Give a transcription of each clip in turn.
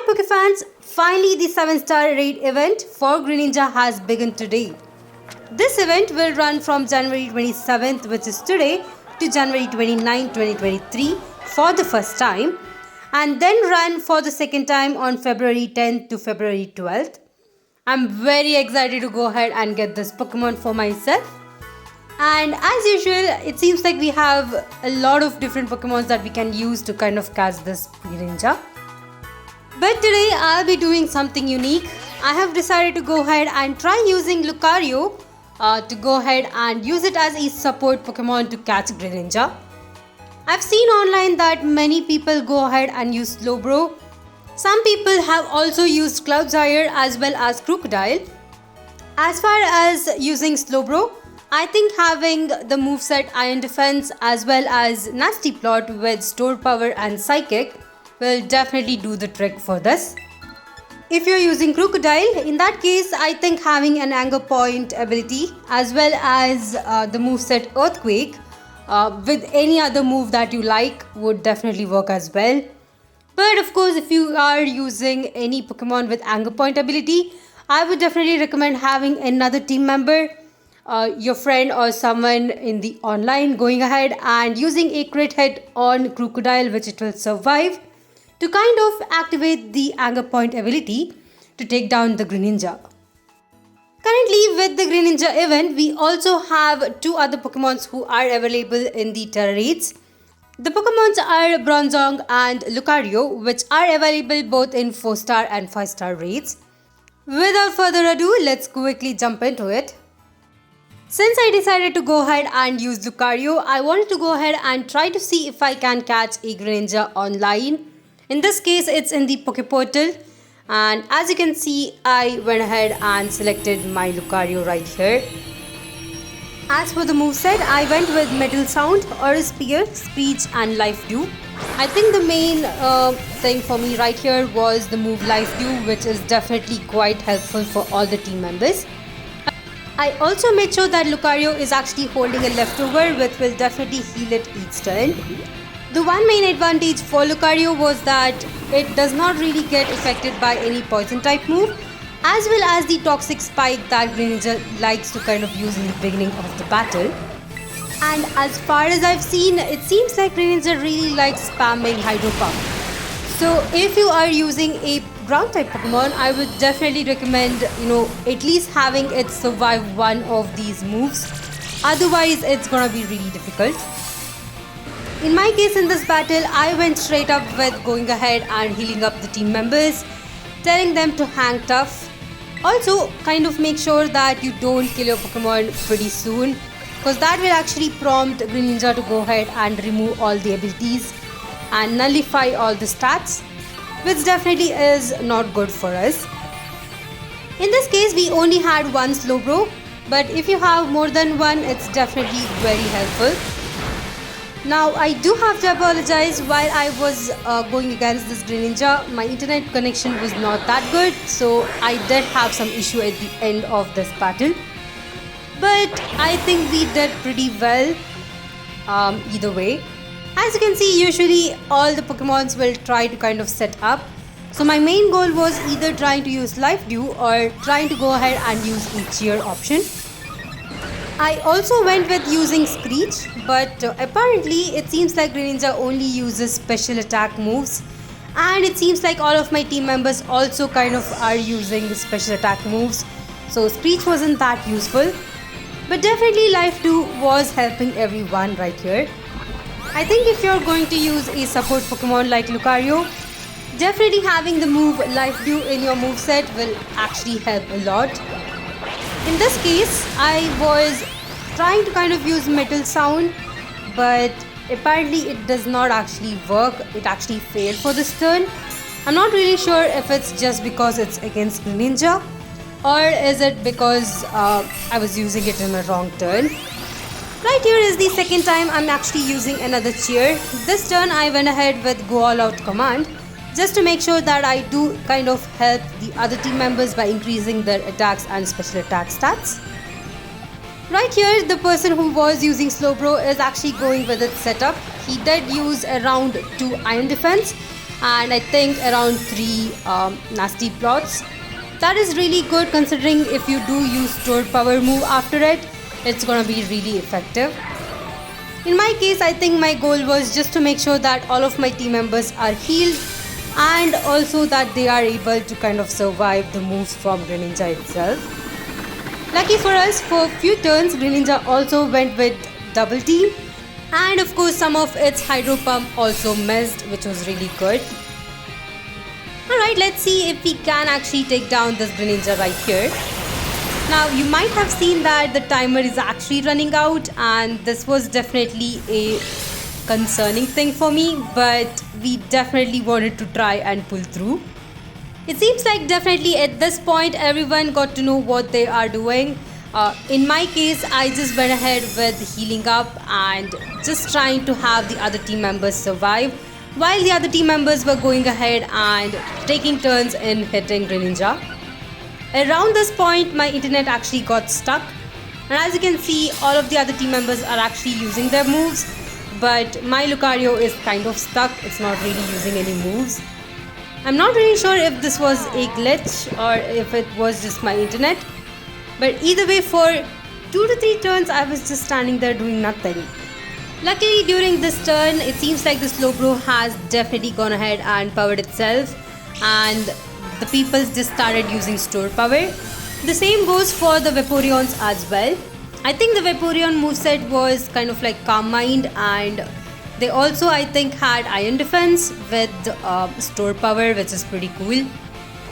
Pokefans, finally the 7-star raid event for Greninja has begun today. This event will run from January 27th, which is today, to January 29, 2023 for the first time, and then run for the second time on February 10th to February 12th. I'm very excited to go ahead and get this Pokemon for myself. And as usual, it seems like we have a lot of different Pokemons that we can use to kind of catch this Greninja. But today I'll be doing something unique. I have decided to go ahead and try using Lucario to go ahead and use it as a support Pokemon to catch Greninja. I've seen online that many people go ahead and use Slowbro. Some people have also used Cloudzyre as well as Crocodile. As far as using Slowbro, I think having the moveset Iron Defense as well as Nasty Plot with Store Power and Psychic will definitely do the trick for this. If you're using Crocodile, in that case I think having an Anger Point ability as well as the moveset Earthquake with any other move that you like would definitely work as well. But of course, if you are using any Pokemon with Anger Point ability, I would definitely recommend having another team member, your friend or someone in the online, going ahead and using a crit hit on Crocodile, which it will survive, to kind of activate the Anger Point ability to take down the Greninja. Currently with the Greninja event, we also have two other Pokemons who are available in the Tera raids. The Pokemons are Bronzong and Lucario, which are available both in 4-star and 5-star raids. Without further ado, let's quickly jump into it. Since I decided to go ahead and use Lucario, I wanted to go ahead and try to see if I can catch a Greninja online. In this case, it's in the Poke Portal, and as you can see, I went ahead and selected my Lucario right here. As for the moveset, I went with Metal Sound, Aura Spear, Speech and Life Dew. I think the main thing for me right here was the move Life Dew, which is definitely quite helpful for all the team members. I also made sure that Lucario is actually holding a leftover, which will definitely heal it each turn. The one main advantage for Lucario was that it does not really get affected by any poison type move, as well as the toxic spike that Greninja likes to kind of use in the beginning of the battle. And as far as I've seen, it seems like Greninja really likes spamming Hydro Pump. So if you are using a ground type Pokemon, I would definitely recommend, at least having it survive one of these moves. Otherwise, it's gonna be really difficult. In my case in this battle, I went straight up with going ahead and healing up the team members, telling them to hang tough. Also, kind of make sure that you don't kill your Pokemon pretty soon, because that will actually prompt Greninja to go ahead and remove all the abilities and nullify all the stats, which definitely is not good for us. In this case, we only had one Slowbro, but if you have more than one, it's definitely very helpful. Now, I do have to apologize. While I was going against this Greninja, my internet connection was not that good, so I did have some issue at the end of this battle. But I think we did pretty well either way. As you can see, usually all the Pokemons will try to kind of set up. So my main goal was either trying to use Life Dew or trying to go ahead and use a cheer option. I also went with using Screech, but apparently it seems like Greninja only uses special attack moves, and it seems like all of my team members also kind of are using the special attack moves, so Screech wasn't that useful. But definitely Life Dew was helping everyone right here. I think if you're going to use a support Pokemon like Lucario, definitely having the move Life Dew in your moveset will actually help a lot. In this case, I was trying to kind of use Metal Sound, but apparently it does not actually work. It actually failed for this turn. I'm not really sure if it's just because it's against Greninja, or is it because I was using it in a wrong turn. Right here is the second time I'm actually using another cheer. This turn I went ahead with Go All Out command, just to make sure that I do kind of help the other team members by increasing their attacks and special attack stats. Right here, the person who was using Slowbro is actually going with its setup. He did use around 2 Iron Defense and I think around 3 nasty plots. That is really good considering if you do use stored power move after it, it's gonna be really effective. In my case, I think my goal was just to make sure that all of my team members are healed and also that they are able to kind of survive the moves from Greninja itself. Lucky for us, for a few turns, Greninja also went with double team, and of course some of its hydro pump also missed, which was really good. Alright, let's see if we can actually take down this Greninja right here. Now you might have seen that the timer is actually running out, and this was definitely a concerning thing for me, but we definitely wanted to try and pull through. It seems like definitely at this point everyone got to know what they are doing. In my case, I just went ahead with healing up and just trying to have the other team members survive, while the other team members were going ahead and taking turns in hitting Greninja. Around this point, my internet actually got stuck, and as you can see, all of the other team members are actually using their moves, but my Lucario is kind of stuck. It's not really using any moves. I'm not really sure if this was a glitch or if it was just my internet, but either way, for 2 to 3 turns I was just standing there doing nothing. Luckily during this turn, it seems like the Slowbro has definitely gone ahead and powered itself, and the people just started using store power. The same goes for the Vaporeons as well. I think the Vaporeon moveset was kind of like Calm Mind, and they also I think had Iron Defense with store power, which is pretty cool.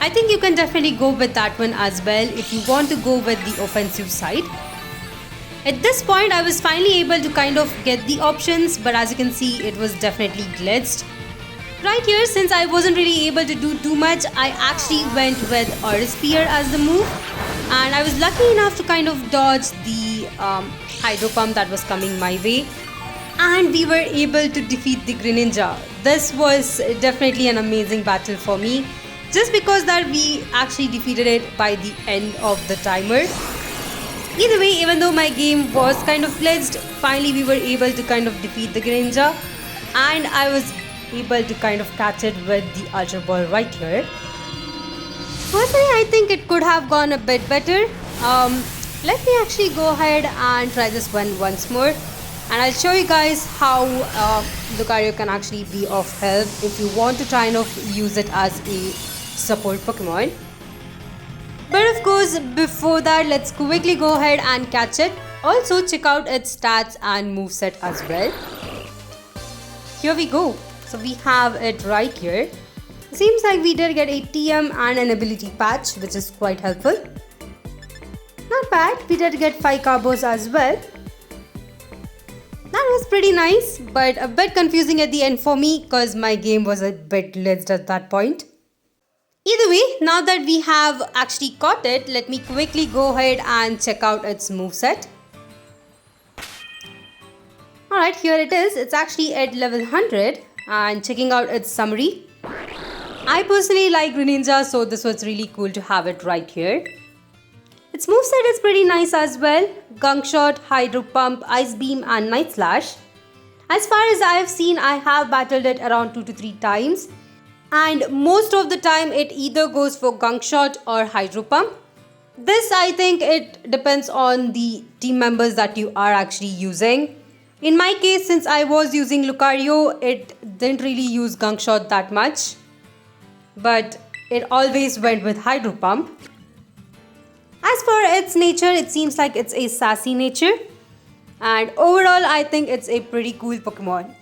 I think you can definitely go with that one as well if you want to go with the offensive side. At this point I was finally able to kind of get the options, but as you can see it was definitely glitched. Right here, since I wasn't really able to do too much, I actually went with Aura Spear as the move, and I was lucky enough to kind of dodge the Hydro Pump that was coming my way, and we were able to defeat the Greninja. This was definitely an amazing battle for me, just because that we actually defeated it by the end of the timer. Either way, even though my game was kind of glitched, finally we were able to kind of defeat the Greninja, and I was able to kind of catch it with the Ultra Ball right here. Personally, I think it could have gone a bit better. Let me actually go ahead and try this one once more, and I'll show you guys how Lucario can actually be of help if you want to try and use it as a support Pokemon. But of course, before that, let's quickly go ahead and catch it. Also, check out its stats and moveset as well. Here we go. So we have it right here. Seems like we did get a TM and an ability patch, which is quite helpful. Not bad. We did get 5 combos as well. That was pretty nice, but a bit confusing at the end for me because my game was a bit glitched at that point. Either way, now that we have actually caught it, let me quickly go ahead and check out its moveset. Alright, here it is. It's actually at level 100, and checking out its summary. I personally like Greninja, so this was really cool to have it right here. Its moveset is pretty nice as well. Gunk Shot, Hydro Pump, Ice Beam and Night Slash. As far as I have seen, I have battled it around 2 to 3 times. And most of the time it either goes for Gunk Shot or Hydro Pump. This, I think, it depends on the team members that you are actually using. In my case, since I was using Lucario, it didn't really use Gunk Shot that much, but it always went with Hydro Pump. As for its nature, it seems like it's a sassy nature, and overall I think it's a pretty cool Pokemon.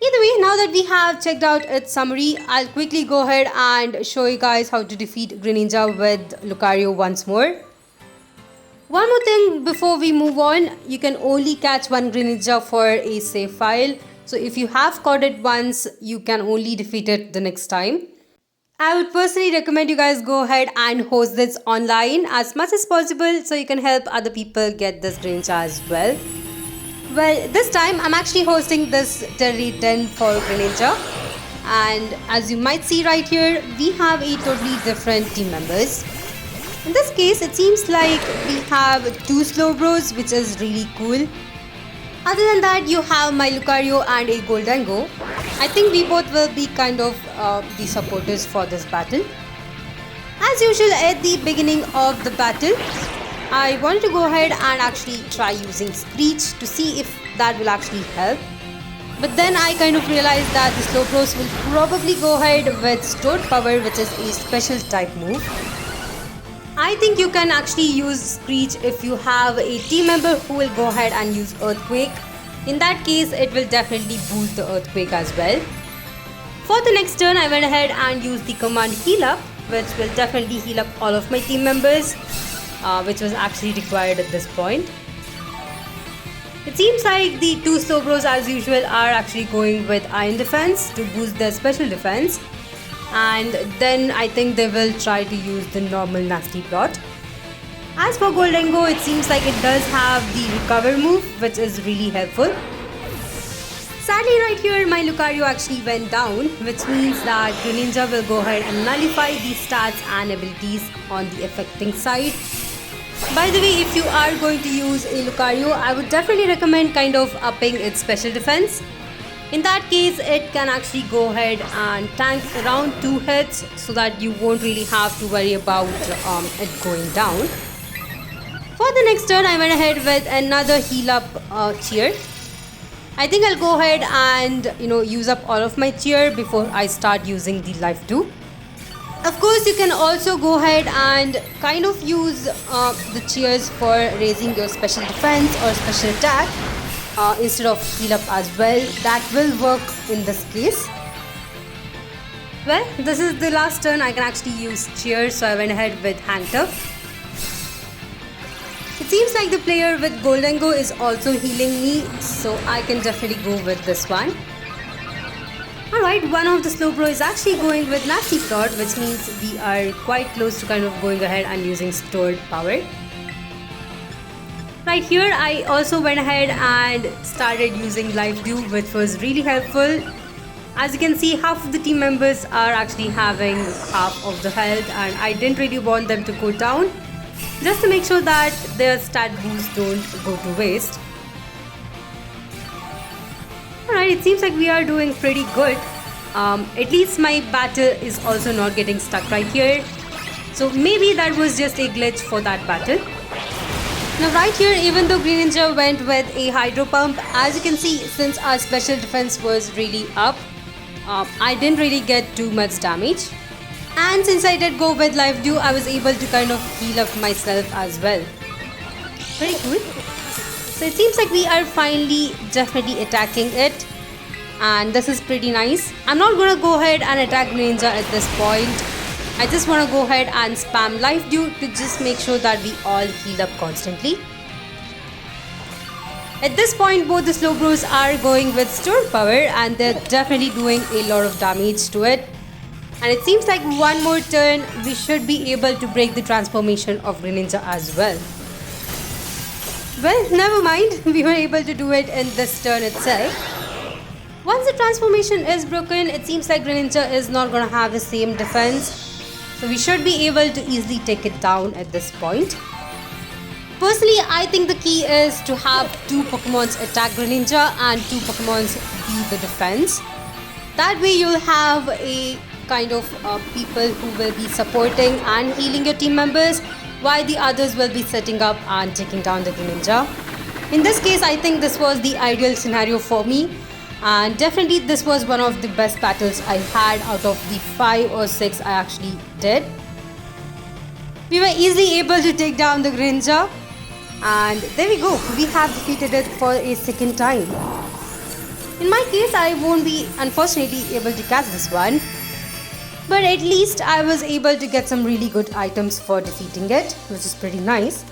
Either way, now that we have checked out its summary, I'll quickly go ahead and show you guys how to defeat Greninja with Lucario once more. One more thing before we move on, you can only catch one Greninja for a save file. So if you have caught it once, you can only defeat it the next time. I would personally recommend you guys go ahead and host this online as much as possible so you can help other people get this Greninja as well. Well, this time I'm actually hosting this Tera 10 for Greninja, and as you might see right here, we have a totally different team members. In this case, it seems like we have 2 Slowbros, which is really cool. Other than that, you have my Lucario and a Goldengo. I think we both will be kind of the supporters for this battle. As usual, at the beginning of the battle, I wanted to go ahead and actually try using Screech to see if that will actually help. But then I kind of realized that the Slowbros will probably go ahead with Stored Power, which is a special type move. I think you can actually use Screech if you have a team member who will go ahead and use Earthquake. In that case, it will definitely boost the Earthquake as well. For the next turn, I went ahead and used the command Heal Up, which will definitely heal up all of my team members, which was actually required at this point. It seems like the two Slowbros as usual are actually going with Iron Defense to boost their special defense. And then I think they will try to use the normal Nasty Plot. As for Goldengo, it seems like it does have the Recover move, which is really helpful. Sadly, right here my Lucario actually went down, which means that Greninja will go ahead and nullify the stats and abilities on the affecting side. By the way, if you are going to use a Lucario, I would definitely recommend kind of upping its special defense. In that case, it can actually go ahead and tank around 2 hits so that you won't really have to worry about it going down. For the next turn, I went ahead with another heal up cheer. I think I'll go ahead and use up all of my cheer before I start using the life 2. Of course, you can also go ahead and kind of use the cheers for raising your special defense or special attack. Instead of heal up as well. That will work in this case. Well, this is the last turn I can actually use cheer, so I went ahead with Hang Tough. It seems like the player with Goldengo is also healing me, so I can definitely go with this one. Alright, one of the Slowbro is actually going with Nasty Plot, which means we are quite close to kind of going ahead and using Stored Power. Right here, I also went ahead and started using Life Dew, which was really helpful. As you can see, half of the team members are actually having half of the health, and I didn't really want them to go down, just to make sure that their stat boosts don't go to waste. Alright, it seems like we are doing pretty good. At least my battle is also not getting stuck right here. So maybe that was just a glitch for that battle. Now right here, even though Greninja went with a Hydro Pump, as you can see, since our special defense was really up, I didn't really get too much damage. And since I did go with Life Dew, I was able to kind of heal up myself as well. Pretty cool. So it seems like we are finally definitely attacking it. And this is pretty nice. I'm not going to go ahead and attack Greninja at this point. I just want to go ahead and spam Life Dew to just make sure that we all heal up constantly. At this point, both the Slowbros are going with Stored Power, and they're definitely doing a lot of damage to it. And it seems like one more turn, we should be able to break the transformation of Greninja as well. Well, never mind, we were able to do it in this turn itself. Once the transformation is broken, it seems like Greninja is not going to have the same defense. So we should be able to easily take it down at this point. Personally, I think the key is to have 2 Pokemons attack Greninja and 2 Pokemons be the defense. That way you'll have a kind of people who will be supporting and healing your team members, while the others will be setting up and taking down the Greninja. In this case, I think this was the ideal scenario for me. And definitely this was one of the best battles I had out of the 5 or 6 I actually did. We were easily able to take down the Greninja, and there we go, we have defeated it for a second time. In my case, I won't be unfortunately able to catch this one, but at least I was able to get some really good items for defeating it, which is pretty nice.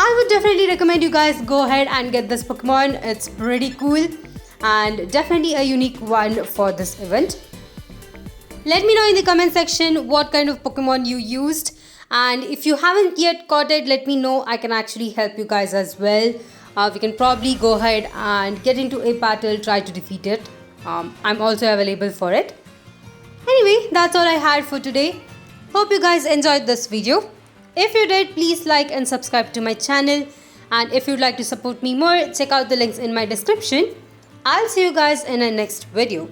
I would definitely recommend you guys go ahead and get this Pokemon. It's pretty cool and definitely a unique one for this event. Let me know in the comment section what kind of Pokemon you used, and if you haven't yet caught it, let me know. I can actually help you guys as well. We can probably go ahead and get into a battle, try to defeat it. I'm also available for it. Anyway, that's all I had for today. Hope you guys enjoyed this video. If you did, please like and subscribe to my channel, And if you'd like to support me more, check out the links in my description. I'll see you guys in a next video.